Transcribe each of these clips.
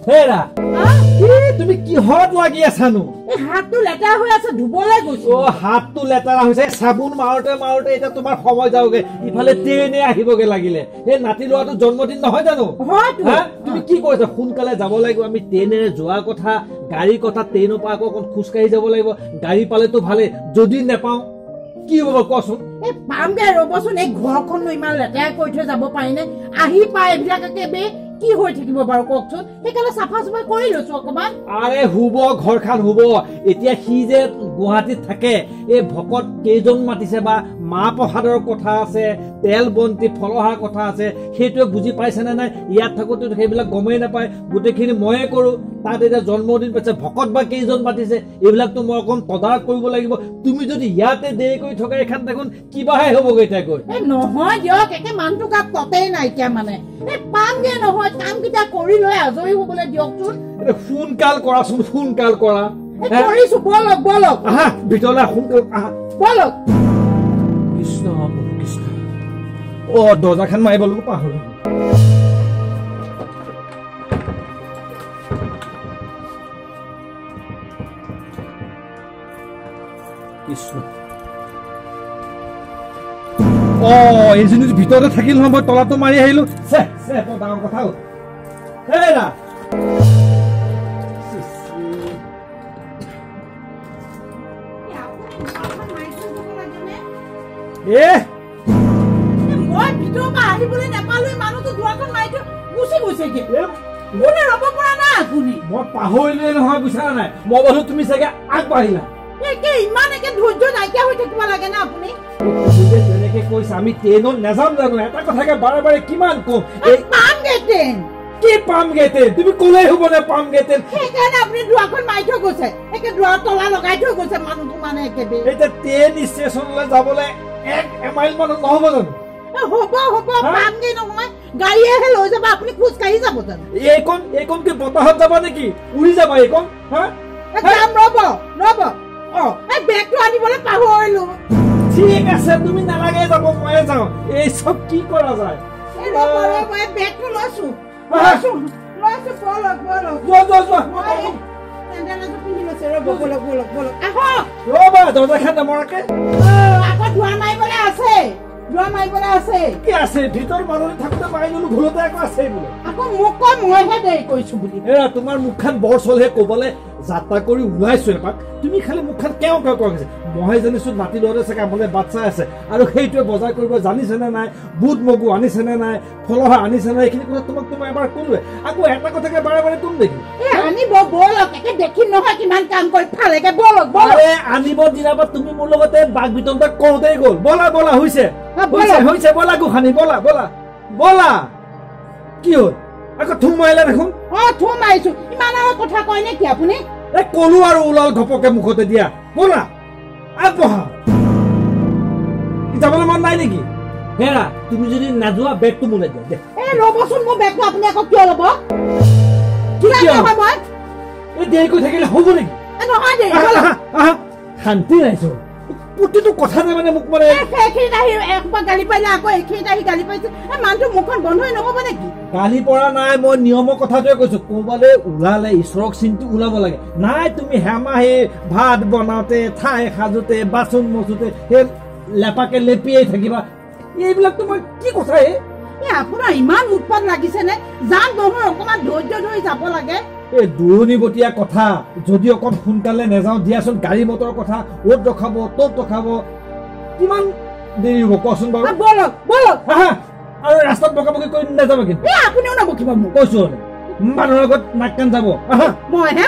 হেৰা তুমি কিহত লাগি আছানো হাতটো লেতেৰা হৈ আছে ধুবলৈ গৈছো হাতটো লেতেৰা হৈছে চাবোন মাৰোতে মাৰোতে এটা তোমাৰ সময় যাওগে ইফালে ট্ৰেইনে আহিবগে লাগিলে এই নাতি লোৱাটো জন্মদিন নহয় জানো তুমি কি কৈছা সোনকালে যাব লাগিব আমি ট্ৰেইনেৰে যোৱা কথা গাড়ীৰ কথা ট্ৰেইনৰ পৰা আকৌ অকণ খোজকাঢ়ি যাব লাগিব গাড়ী পালেতো ভালে যদি নেপাওঁ কি হ'ব কোৱাচোন পামগে ৰ'বচোন এই ঘৰখন ইমান লেতেৰা কৰি থৈ যাব পাৰিনে আহি পাই এইবিলাক একেবাৰে কি হৈ থাকিব বাৰু কওকচোন সেইকাৰণে চাফা চাফা কৰি লৈছো অকমান আৰে হুব ঘৰখন হুব এতিয়া সি যে গুৱাহাটীত থাকে এই ভকত কেইজন মাতিছে বা মা প্ৰসাদৰ কথা আছে তেল বন্তি ফলহাৰ কথা আছে সেইটোৱে বুজি পাইছে নে নাই ইয়াত থাকোতে সেইবিলাক গমেই নাপায় গোটেইখিনি ময়ে কৰো তাত এতিয়া জন্মদিন পাইছে ভকত বা কেইজন মাতিছে এইবিলাকতো মই অকণ তদাৰক কৰিব লাগিব তুমি যদি ইয়াতে দেৰি কৰি থকা এখন দেখোন কিবাহে হ'বগৈ এতিয়া গৈ নহয় দিয়ক একে মানুহটো গাত ততেই নাইকিয়া মানে পামগে নহয় কামকেইটা কৰি লৈ আজৰি হ'বলৈ দিয়কচোন সোনকাল কৰাচোন সোনকাল কৰা কৰিছো বলক বলক আহা ভিতৰলৈ সোনকাল আহা বলক কৃষ্ণ কৃষ্ণ দৰ্জাখন মাৰিব লাগিব পাহৰি কৃষ্ণ এইজনী ভিতৰতে থাকিল নহয় মই তলাটো মাৰি আহিলো ডাঙৰ কথা হেৰা মই ভিতৰৰ পৰা আহিবলৈ নাপালো মানুহটো দুৱাৰখন মাৰি থৈ গুচি গৈছেগে কোনে ৰ'ব পৰা নাই আপুনি মই পাহৰিলে নহয় বুজা নাই মই বোলো তুমি চাগে আগবাঢ়িলা ইমান একে ধৈৰ্য নাইকিয়া হৈ থাকিব লাগে না আপুনি যেনেকে কৈছে আমি ট্ৰেইনত নাযাম জানো এটা কথাকে বাৰে বাৰে কিমান কম পামগে ট্ৰেইন কি পামগে ট্ৰেইন তুমি ক'লেই হ'ব নে পামগে ট্ৰেইন সেইকাৰণে আপুনি দুৱাৰখন মাৰি থৈ গৈছে একে দুৱাৰ তলা লগাই থৈ গৈছে মানুহটো মানে একেবাৰে এতিয়া ট্ৰেইন ষ্টেচনলৈ যাবলৈ 1 মাইল মান নহ'ব জানো হ'ব হ'ব পামগে নহয় গাড়ীয়েহে লৈ যাব আপুনি খোজকাঢ়ি যাব জানো এইকণ কি বতাহত যাবা নেকি উৰি যাবা এইকণ যাম ৰ'ব এই বেগটো আনিবলৈ পাহৰিলো ঠিক আছে তুমি নালাগে যাব ময়ে যাওঁ এই চব কি কৰা যায় বেগটো লৈছো দৰ্জাখন নমৰাকে আকৌ দুৱাৰ মাৰিবলৈ আছে কি আছে ভিতৰ মানুহ থাকোতে মাৰি ললো ভুলতে আকৌ আছে বোলে আকৌ মোক কয় মইহে দেৰি কৰিছো বুলি তোমাৰ মুখখন বৰ চলহে ক'বলৈ যাত্ৰা কৰি ওলাইছো এপাক তুমি খালি মুখখন কেও কেও কৈছে মই জানিছো মাটি লৰে চাগে আমালে বাচ্চা আছে আৰু সেইটোৱে বজাৰ কৰিব জানিছে নে নাই বুট মগু আনিছে নে নাই ফলহা আনিছে নাই এইখিনি কথা তোমাক এবাৰ ক'লোৱে আকৌ এটা কথাকে বাৰে বাৰে তুমি দেখি আনিব বলক একে দেখি নহয় কিমান কাম কৰি ফালেকে বলক আনিব দিনাবা তুমি মোৰ লগতে বাঘ বিতংটা কওঁতেই গ'ল বলা বলা হৈছে বলা গোখানি বলা কি হ'ল আকৌ থুম মাৰিলা দেখোন থুম মাৰিছো ইমান আৰু কথা কয় নেকি আপুনি ক'লো আৰু ওলাল ঘপকে মুখতে দিয়া বলা আগবঢ়া যাবলৈ মন নাই নেকি হেৰা তুমি যদি নাযোৱা বেগটো মোলৈ দিয়া ৰ'বচোন মোৰ বেগটো আপুনি আকৌ কিয় ল'ব এই দেৰি কৰি থাকিলে হ'ব নেকি শান্তি নাইছো প্ৰতিটো কথাতে মানে মোক মানে সেইখিনিত আহি একবাৰ গালি পাৰিলে আকৌ এইখিনিত আহি গালি পাৰিছে মানুহটো মুখখন বন্ধ হৈ নহ'ব নেকি গালি পৰা নাই মই নিয়মৰ কথাটোৱে কৈছো ক'ৰবালৈ ওলালে ঈশ্বৰক চিন্তি ওলাব লাগে নাই তুমি হেমাহি ভাত বনাওঁতে ঠাই সাজোতে বাচন মচোতে সেই লেপাকে লেপিয়াই থাকিবা এইবিলাকতো মই কি কথা আপোনাৰ ইমান উৎপাত লাগিছেনে যাম নহয় অকণমান ধৈৰ্য ধৰি যাব লাগে এই দূৰণিবতীয়া কথা যদি অকণ সোনকালে নেযাওঁ দিয়াচোন গাড়ী মটৰৰ কথা অ'ত ৰখাব ত'ত ৰখাব কিমান দেৰি হ'ব কোৱাচোন বাৰু বলক আৰু ৰাস্তাত বকাবকি কৰি নাযাব কিন্তু আপুনিও নবকিব মোক কৈছো মানুহৰ আগত নাক কান যাব মইহে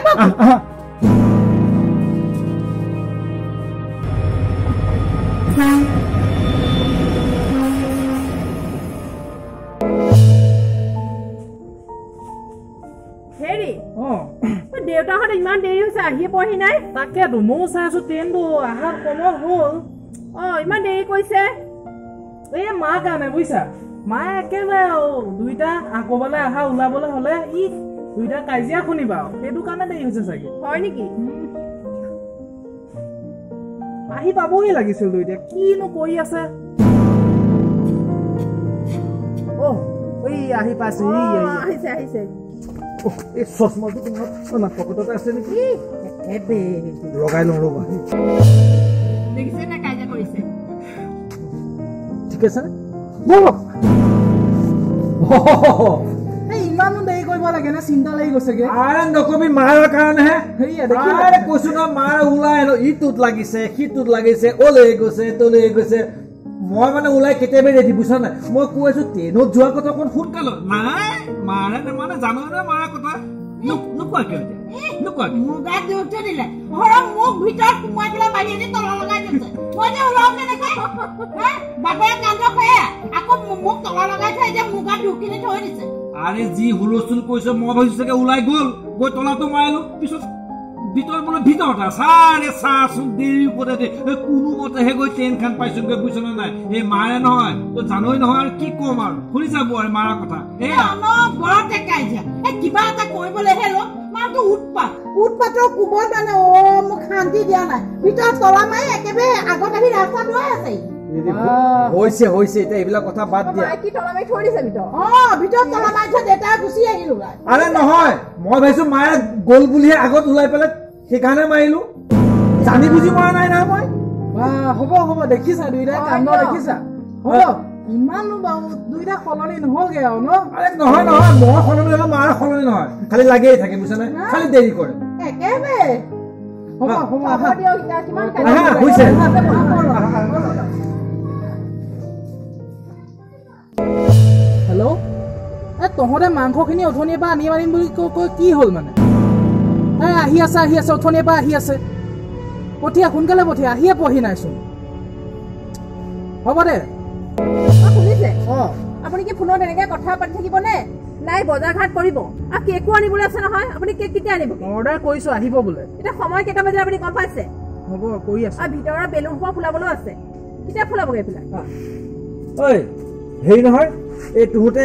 দেউতাহঁত ইমান দেৰি হৈছে আহিয়ে পোৱাহি নাই তাকেতো ময়ো চাই আছো ট্ৰেইনটো অহাৰ সময় হ'ল ইমান দেৰি কৰিছে এই মাৰ কাৰণে বুজিছা মায়ে একেবাৰে দুইটা আকবালে অহা ওলাবলৈ হ'লে দুইটা কাজিয়া শুনিবা সেইটো কাৰণে দেৰি হৈছে চাগে হয় নেকি আহি পাবহি লাগিছিল দুইটা কিনো কৰি আছে আহি পাইছে আহিছে এই চশমাটো তোমাৰ পকেটতে আছে নেকি এবে লগাই লওঁ ৰ'বা দেখিছে না কাজা কৰিছে ঠিক আছে বলক ইমানো দেৰি কৰিব লাগে নে চিন্তা লাগি গৈছেগে আৰে নকবি মাৰ কাৰণেহে সেয়া দেখি আৰে কৈছো ন মাৰ ওলাই আহিলো ইটোত লাগিছে সিটোত লাগিছে ওলাই গৈছে তলৈ গৈছে মই মানে ওলাই কেতিয়াবা ৰেডি বুঝা নাই মই কৈ আছো ট্ৰেইনত যোৱাৰ কথা অকণ সোনকালে নাই মাৰে মানে জানো নে মাৰ কথা নোকোৱা কিয় নোকোৱা মুগা দি উঠে দিলে ঘৰৰ মুখ ভিতৰত সোমাই পেলাই বাহিৰ দি তল লগাই দিছে মই যে ওলাও কেনেকৈ বাপেৰে কান্দ খায় আকৌ মুখ তল লগাই থৈ যে মুগা ঢুকিনি থৈ দিছে আরে জি হুলস্থুল কইছো মই ভাবিছো চাগে ওলাই গল গৈ তলাটো মাৰিলো পিছত ভিতৰ বোলে ভিতৰটা সাৰে সাসুন দেৰি কৰে দে কোনো মতে হে গৈ ট্ৰেইন খান পাইছো গৈ বুঝছ নাই এই মাৰে নহয় তো জানোই নহয় আৰু কি কম আৰু শুনি যাব আৰু মাৰা কথা এই ন ঘৰতে কাইজা কিবা এটা কৰিবলৈ হেলো মাৰটো উৎপাতৰ কুবত মানে মোক শান্তি দিয়া নাই ভিতৰত তলা মাৰি একেবাৰে আগত আহি ৰাস্তা লৈ আছে হৈছে হৈছে এটা এইবিলাক কথা বাদ দিয়া কি তলা মাৰি থৈ দিছে ভিতৰত তলা মাৰি থৈ দেতা গুচি আহিলো আৰে নহয় মই ভাবিছো মায়ে গল বুলিহে আগত ওলাই পেলাই সেইকাৰণে মাৰিলো জানি বুজি মৰা নাই না মই হ'ব হ'ব দেখিছা দুইটাই কান্দ দেখিছা হ'ব ইমানো বাৰু দুইটা সলনি নহলগে আৰু ন আৰে নহয় নহয় মই সলনি হলে মাৰ সলনি নহয় খালি লাগেই থাকে বুঝছ নাই খালি দেৰি কৰে একেবাৰে হ'ব হ'ব হ'ব দিয়ক ইটা কিমান আহা হৈছে হেল্ল' তহঁতে মাংসখিনি অথনিৰ পৰা আনি মাৰিম বুলি কৈ কি হ'ল মানে আহি আছে অথনিৰ পৰা আহি আছে পঠিয়া সোনকালে পঠিয়া আহিয়ে পঢ়ি নাইচোন হ'ব দে শুনিছে আপুনি কি ফোনত এনেকৈ কথা পাতি থাকিব নে নাই বজাৰ ঘাট কৰিব আৰু কেকো আনিবলৈ আছে নহয় আপুনি কেক কেতিয়া আনিব অৰ্ডাৰ কৰিছোঁ আহিব বোলে এতিয়া সময় কেইটা বজাত আপুনি গম পাইছে হ'ব কৰি আছে আৰু ভিতৰৰ বেলুন সোপা ফুলাবলৈও আছে কেতিয়া ফুলাবগৈ এইবিলাক ঐ হেৰি নহয় এই তুহঁতে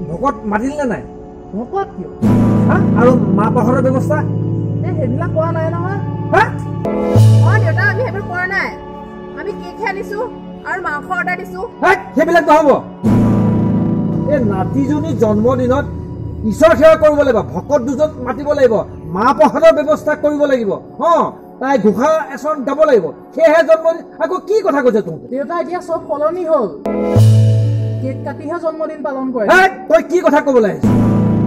ভকত মাতিলে নাই ভকত কিয় আৰু মাহ প্ৰসাদৰ ব্যৱস্থা সেইবিলাক কৰা নাই নহয় দেউতা আমি সেইবোৰ কৰা নাই আমি কেকহে আনিছো আৰু মাংস অৰ্ডাৰ দিছো সেইবিলাক নহব এই নাতিজনী জন্মদিনত ঈশ্বৰ সেৱা কৰিব লাগিব ভকত দুজন মাতিব লাগিব মাহ প্ৰসাদৰ ব্যৱস্থা কৰিব লাগিব তাই ঘোষা এচন গাব লাগিব সেয়েহে জন্মদিন আকৌ কি কথা কৈছে তুমি দেউতা এতিয়া চব সলনি হ'ল কেক কাটিহে জন্মদিন পালন কৰে তই কি কথা ক'বলৈ আহিছ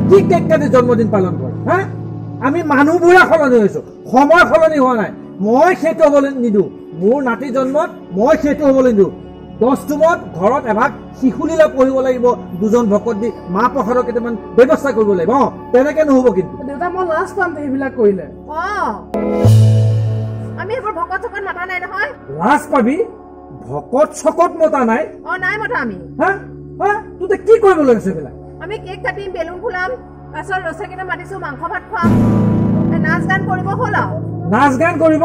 কি কেক কাটি জন্মদিন পালন কৰে আমি মানুহবোৰে সলনি হৈছো সময় সলনি হোৱা নাই মই সেইটো হ'বলৈ নিদিওঁ মোৰ নাতি জন্মত মই সেইটো হ'বলৈ নিদিওঁ 10 টোমত ঘৰত এভাগ শিশুলীলা পঢ়িব লাগিব দুজন ভকত দি মাহ প্ৰসাদৰ কেইটামান ব্যৱস্থা কৰিব লাগিব তেনেকে নহ'ব কিন্তু দেউতা মই লাষ্ট পাম সেইবিলাক কৰিলে আমি এইবোৰ ভকত চকত মতা নাই নহয় লাজ পাবি ভকত চকত মতা নাই নাই মতা আমি তোতে কি কৰিবলৈ আছে এইবিলাক আমি কেক কাটিম বেলুন ফুলাম তাৰপিছত ৰচা কেইটা মাতিছো মাংস ভাত খুৱাম নাচ গান কৰিব হ'ল আৰু নাচ গান কৰিব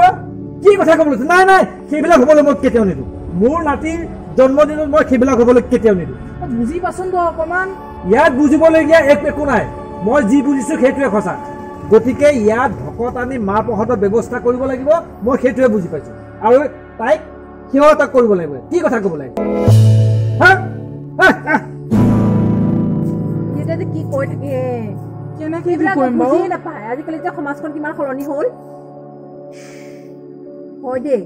কি কথা ক'ব লৈছে নাই নাই সেইবিলাক হ'বলৈ মই কেতিয়াও নিদিওঁ মোৰ নাতিৰ জন্মদিনত মই সেইবিলাক হ'বলৈ কেতিয়াও নিদিওঁ বুজি পাচোন তই অকণমান ইয়াত বুজিবলগীয়া একো নাই মই যি বুজিছো সেইটোৱে সঁচা গতিকে ইয়াত ভকত আনি মাহ প্ৰসাদৰ ব্যৱস্থা কৰিব লাগিব মই সেইটোৱে বুজি পাইছো আৰু তাইক সেৱা কৰিব লাগিব কি কথা ক'ব লাগিব কি কৈ থাকে কেনেকে বুজিয়ে নাপায় আজিকালি যে সমাজখন কিমান সলনি হ'ল হয় দেই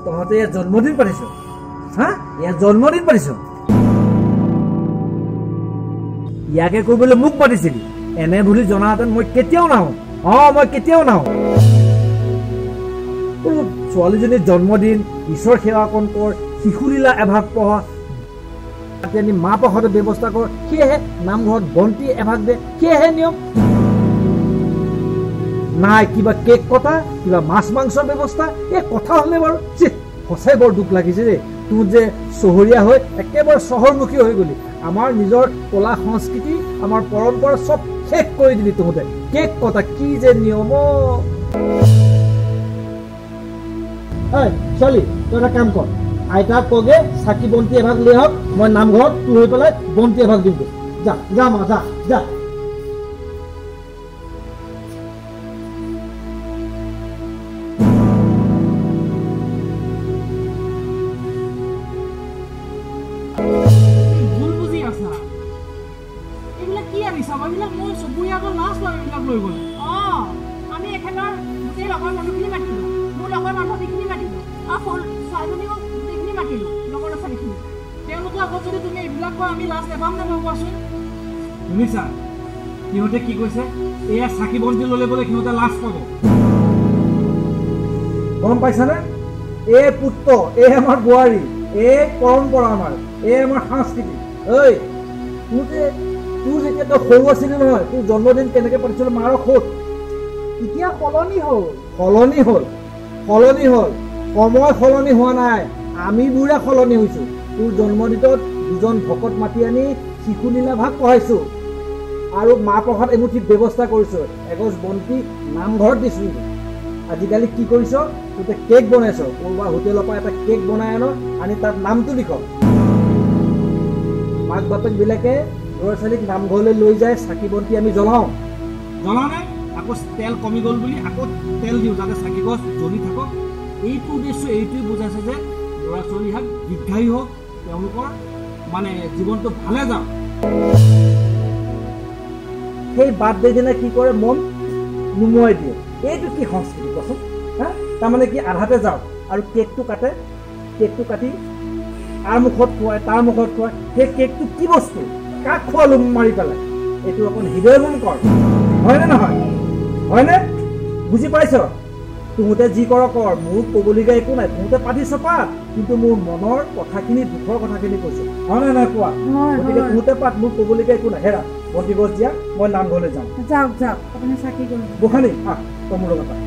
তহঁতে ইয়াত জন্মদিন পাতিছ ইয়াত জন্মদিন পাতিছ ইয়াকে কৰিবলৈ মোক পাতিছিলি এনে বুলি জনাহেঁতেন মই কেতিয়াও নাহোঁ মই কেতিয়াও নাহোঁ ছোৱালীজনীৰ জন্মদিন ঈশ্বৰ সেৱা কণ কৰ শিশুলীলা এভাগ পঢ়া আনি মাহ প্ৰসাদৰ ব্যৱস্থা কৰ সেয়েহে নামঘৰত বন্তি এভাগ দে সেয়েহে নিয়ম নাই কিবা কেক কটা কিবা মাছ মাংসৰ ব্যৱস্থা এই কথা হ'লে বাৰু সঁচাই বৰ দুখ লাগিছে দেই তোৰ যে চহৰীয়া হৈ একেবাৰে চহৰমুখী হৈ গলি আমাৰ নিজৰ কলা সংস্কৃতি আমাৰ পৰম্পৰা চব শেষ কৰি দিলি তহঁতে কেক কটা কি যে নিয়ম ছোৱালী তই এটা কাম কৰ আইতাক কগে চাকি বন্তি এভাগ লৈ আহক মই নামঘৰত তোৰ হৈ পেলাই বন্তি এভাগ দিম যা যা মা যা যা লৈ গ'লে আমি এখেতৰ গোটেই লগৰ মানুহখিনি মাতিলোঁ মোৰ লগৰ বান্ধৱীখিনি মাতিলোঁ আৰু ছোৱালীজনীও গোটেইখিনি মাতিলোঁ লগৰ ল'ৰা ছোৱালীখিনি তেওঁলোকৰ আগত যদি তুমি এইবিলাক কোৱা আমি লাজ নাপাম নে বাৰু কোৱাচোন শুনিছা সিহঁতে কি কৈছে এয়া চাকি বন্তি ল'লে বোলে সিহঁতে লাজ পাব গম পাইছানে এই পুত্ৰ এই আমাৰ বোৱাৰী এই পৰম্পৰা আমাৰ এই আমাৰ সংস্কৃতি ঐ তোৰ যেতিয়া তই সৰু আছিলি নহয় তোৰ জন্মদিন কেনেকৈ পাতিছিল মাৰ সোধ এতিয়া সলনি হ'ল সময় সলনি হোৱা নাই আমিবোৰে সলনি হৈছোঁ তোৰ জন্মদিনত দুজন ভকত মাতি আনি শিশু লীলা ভাগ পঢ়াইছোঁ আৰু মাহ প্ৰসাদ এমুঠি ব্যৱস্থা কৰিছোঁ এগছ বন্তি নামঘৰত দিছোঁ আজিকালি কি কৰিছ তোতে কেক বনাইছ ক'ৰবাৰ হোটেলৰ পৰা এটা কেক বনাই আনি তাত নামটো লিখ মাক বাপেকবিলাকে ল'ৰা ছোৱালীক নামঘৰলৈ লৈ যায় চাকি বন্তি আমি জ্বলাওঁ জ্বলাওঁনে আকৌ তেল কমি গ'ল বুলি আকৌ তেল দিওঁ যাতে চাকি গছ জ্বলি থাকক এইটো উদ্দেশ্য এইটোৱে বুজাইছে যে ল'ৰা ছোৱালী হওক দীৰ্ঘায়ু হওক তেওঁলোকৰ মানে জীৱনটো ভালে যাওক সেই বাৰ্থডে দিনা কি কৰে মন নুমুৱাই দিয়ে এইটো কি সংস্কৃতি কচোন হা তাৰমানে কি আধাতে যাওক আৰু কেকটো কাটি তাৰ মুখত খুৱায় সেই কেকটো কি বস্তু কাক খোৱালো মাৰি পেলাই এইটো অকণ হৃদয়ঙ্গম কৰ হয়নে নহয় হয়নে বুজি পাইছ তুমতে যি কৰ মোৰ ক'বলগীয়া একো নাই তুমতে পাতিছ পাত কিন্তু মোৰ মনৰ কথাখিনি দুখৰ কথাখিনি কৈছোঁ হয়নে নাই কোৱা গতিকে তুমতে পাত মোৰ ক'বলগীয়া একো নাই হেৰা বন্তি গছ দিয়া মই নামঘৰলৈ যাওঁ যাওক আপুনি চাকি গ'ল গোসানী তই মোৰ লগত